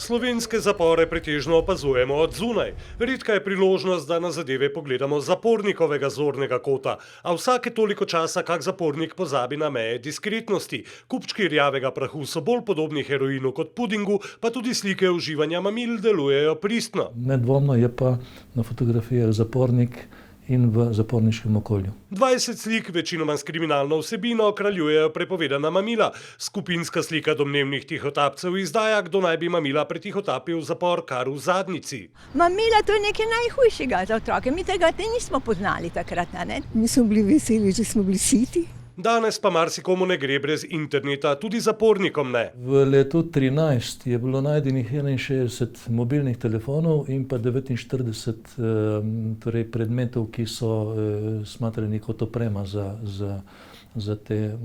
Slovenske zapore pretežno opazujemo od zunaj. Redka je priložnost, da na zadeve pogledamo z zapornikovega zornega kota, a vsake toliko časa kak zapornik pozabi na meje diskretnosti. Kupčki rjavega prahu so bolj podobni heroinu kot pudingu, pa tudi slike uživanja mamil delujejo pristno. Nedvomno je pa na fotografijah zapornik in v zaporniškem okolju. 20 slik, večinoma s kriminalno vsebino, kraljujejo prepovedana mamila. Skupinska slika domnevnih tihotapcev izdaja, kdo naj bi mamila pretihotapil v zapor kar v zadnjici. Mamila, to je nekaj najhujšega za otroke. Mi tega nismo poznali takrat, ne? Mi smo bili veseli, že smo bili siti. Danes pa marsikomu ne gre brez interneta, tudi zapornikom ne. V letu 2013 je bilo najdenih 61 mobilnih telefonov in pa 49 predmetov, ki so smatrani kot oprema za te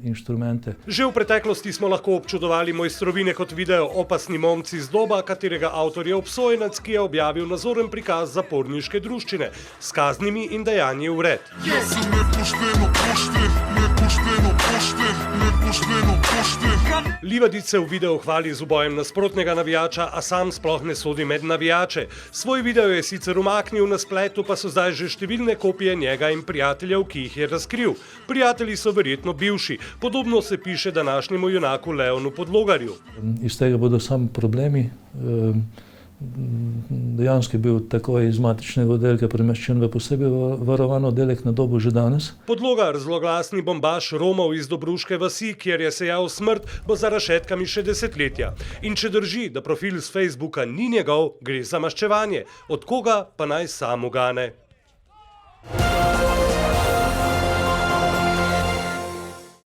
inštrumente. Že v preteklosti smo lahko občudovali mojstrovine kot video Opasni momci z Doba, katerega avtor je obsojenec, ki je objavil nazoren prikaz zaporniške druščine s kaznimi in dejanji vred. Livadić se v videu hvali z ubojem nasprotnega navijača, a sam sploh ne sodi med navijače. Svoj video je sicer umaknil, na spletu pa so zdaj že številne kopije njega in prijateljev, ki jih je razkril. Prijatelji so verjetno bivši. Podobno se piše današnjemu junaku Leonu Podlogarju. Iz tega bodo samo problemi. Dejansko je bil takoj iz matičnega oddelka premeščen v posebej varovan oddelek na Dobu že danes. Podlogar, zloglasni bombaš Romov iz Dobruške vasi, kjer je sejal smrt, bo za rešetkami še desetletja. In če drži, da profil z Facebooka ni njegov, gre za maščevanje. Od koga pa naj sam ugane?